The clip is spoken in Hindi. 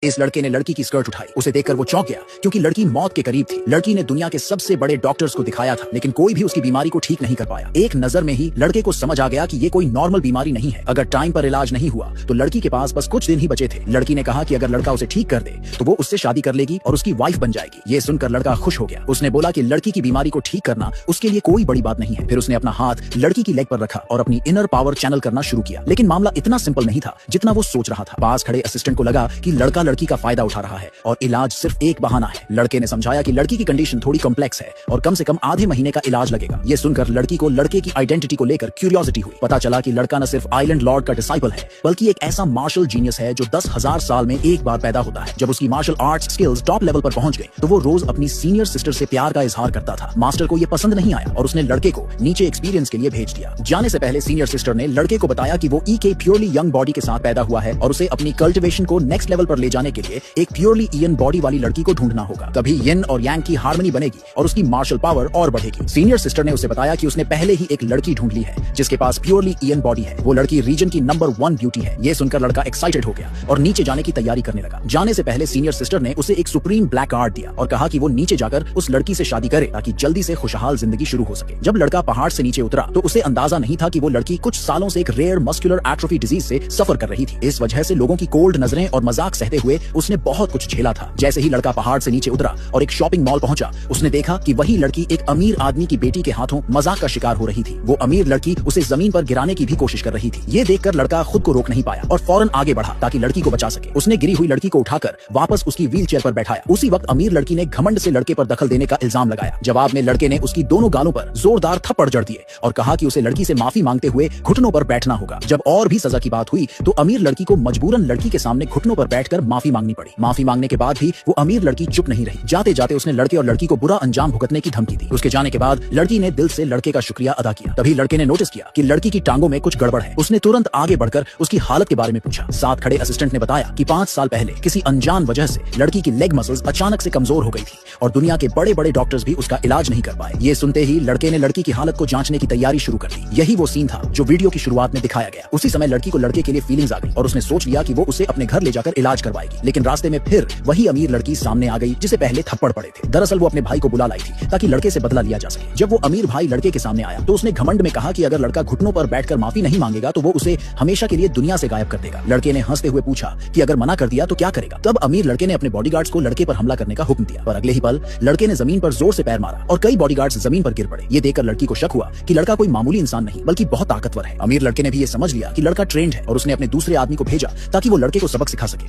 इस लड़के ने लड़की की स्कर्ट उठाई। उसे देखकर वो चौंक गया क्योंकि लड़की मौत के करीब थी। लड़की ने दुनिया के सबसे बड़े डॉक्टर्स को दिखाया था, लेकिन कोई भी उसकी बीमारी को ठीक नहीं कर पाया। एक नजर में ही लड़के को समझ आ गया कि ये कोई नॉर्मल बीमारी नहीं है। अगर टाइम पर इलाज नहीं हुआ तो लड़की के पास बस कुछ दिन ही बचे थे। लड़की ने कहा कि अगर लड़का उसे ठीक कर दे तो वो उससे शादी कर लेगी और उसकी वाइफ बन जाएगी। ये सुनकर लड़का खुश हो गया। उसने बोला कि लड़की की बीमारी को ठीक करना उसके लिए कोई बड़ी बात नहीं है। फिर उसने अपना हाथ लड़की की लेग पर रखा और अपनी इनर पावर चैनल करना शुरू किया। लेकिन मामला इतना सिंपल नहीं था जितना वो सोच रहा था। पास खड़े असिस्टेंट को लगा कि लड़का लड़की का फायदा उठा रहा है और इलाज सिर्फ एक बहाना है। लड़के ने समझाया कि लड़की की कंडीशन थोड़ी कॉम्प्लेक्स है और कम से कम आधे महीने का इलाज लगेगा। ये सुनकर लड़की को लड़के की आइडेंटिटी को लेकर क्यूरियोसिटी हुई। पता चला कि लड़का न सिर्फ आइलैंड लॉर्ड का डिसाइपल है बल्कि एक ऐसा मार्शल जीनियस है जो 10,000 साल में एक बार पैदा होता है। जब उसकी martial arts skills top level पर पहुंच गई तो वो रोज अपनी सीनियर सिस्टर से प्यार का इजहार करता था। मास्टर को ये पसंद नहीं आया और उसने लड़के को नीचे एक्सपीरियंस के लिए भेज दिया। जाने से पहले सीनियर सिस्टर ने लड़के को बताया कि वो के प्योरली यंग बॉडी के साथ पैदा हुआ है और उसे अपनी कल्टिवेशन को नेक्स्ट लेवल पर ले जाने के लिए एक प्योरली ईयन बॉडी वाली लड़की को ढूंढना होगा। तभी यिन और यांग की हार्मनी बनेगी और उसकी मार्शल पावर और बढ़ेगी। सीनियर सिस्टर ने उसे बताया कि उसने पहले ही एक लड़की ढूंढ ली है जिसके पास प्योरली ईयन बॉडी है। वो लड़की रीजन की नंबर 1 ब्यूटी है। ये सुनकर लड़का एक्साइटेड हो गया और नीचे जाने की तैयारी करने लगा। जाने से पहले सीनियर सिस्टर ने उसे एक सुप्रीम ब्लैक कार्ड दिया और कहा कि वो नीचे जाकर उस लड़की से शादी करे ताकि जल्दी से खुशहाल जिंदगी शुरू हो सके। जब लड़का पहाड़ से नीचे उतरा तो उसे अंदाजा नहीं था कि वो लड़की कुछ सालों से एक रेयर मस्कुलर एट्रोफी डिजीज से सफर कर रही थी। इस वजह से लोगों की कोल्ड नजरें और मजाक सहते हुए उसने बहुत कुछ झेला था। जैसे ही लड़का पहाड़ से नीचे उतरा और एक शॉपिंग मॉल पहुंचा, उसने देखा कि वही लड़की एक अमीर आदमी की बेटी के हाथों मजाक का शिकार हो रही थी। वो अमीर लड़की उसे जमीन पर गिराने की भी कोशिश कर रही थी। ये देखकर लड़का खुद को रोक नहीं पाया और फौरन आगे बढ़ा ताकि लड़की को बचा सके। उसने गिरी हुई लड़की को उठाकर वापस उसकी व्हील चेयर पर बैठाया। उसी वक्त अमीर लड़की ने घमंड से लड़के पर दखल देने का इल्जाम लगाया। जवाब में लड़के ने उसकी दोनों गालों पर जोरदार थप्पड़ जड़ दिए और कहा कि उसे लड़की से माफी मांगते हुए घुटनों पर बैठना होगा। जब और भी सजा की बात हुई तो अमीर लड़की को मजबूरन लड़की के सामने घुटनों पर बैठकर माफी मांगनी पड़ी। माफी मांगने के बाद भी वो अमीर लड़की चुप नहीं रही। जाते जाते उसने लड़के और लड़की को बुरा अंजाम भुगतने की धमकी दी। उसके जाने के बाद लड़की ने दिल से लड़के का शुक्रिया अदा किया। तभी लड़के ने नोटिस किया कि लड़की की टांगों में कुछ गड़बड़ है। उसने तुरंत आगे बढ़कर उसकी हालत के बारे में पूछा। साथ खड़े असिस्टेंट ने बताया कि 5 साल पहले किसी अनजान वजह से लड़की की लेग मसल्स अचानक से कमजोर हो गई थी और दुनिया के बड़े बड़े डॉक्टर्स भी उसका इलाज नहीं कर पाए। ये सुनते ही लड़के ने लड़की की हालत को जांचने की तैयारी शुरू कर दी। यही वो सीन था जो वीडियो की शुरुआत में दिखाया गया। उसी समय लड़की को लड़के के लिए फीलिंग्स आ गई और उसने सोच लिया कि वो उसे अपने घर ले जाकर इलाज करवाएगी। लेकिन रास्ते में फिर वही अमीर लड़की सामने आ गई जिसे पहले थप्पड़ पड़े थे। दरअसल वो अपने भाई को बुला लाई थी ताकि लड़के से बदला लिया जा सके। जब वो अमीर भाई लड़के के सामने आया तो उसने घमंड में कहा कि अगर लड़का घुटनों पर बैठकर माफी नहीं मांगेगा तो वो उसे हमेशा के लिए दुनिया से गायब कर देगा। लड़के ने हंसते हुए पूछा कि अगर मना कर दिया तो क्या करेगा। तब अमीर लड़के ने अपने बॉडीगार्ड्स को लड़के पर हमला करने का हुक्म दिया, पर अगले ही पल लड़के ने जमीन पर जोर से पैर मारा और कई बॉडीगार्ड्स जमीन पर गिर पड़े। ये देखकर लड़की को शक हुआ कि लड़का कोई मामूली इंसान नहीं बल्कि बहुत ताकतवर है। अमीर लड़के ने भी ये समझ लिया कि लड़का ट्रेंड है और उसने अपने दूसरे आदमी को भेजा ताकि वो लड़के को सबक सिखा सके।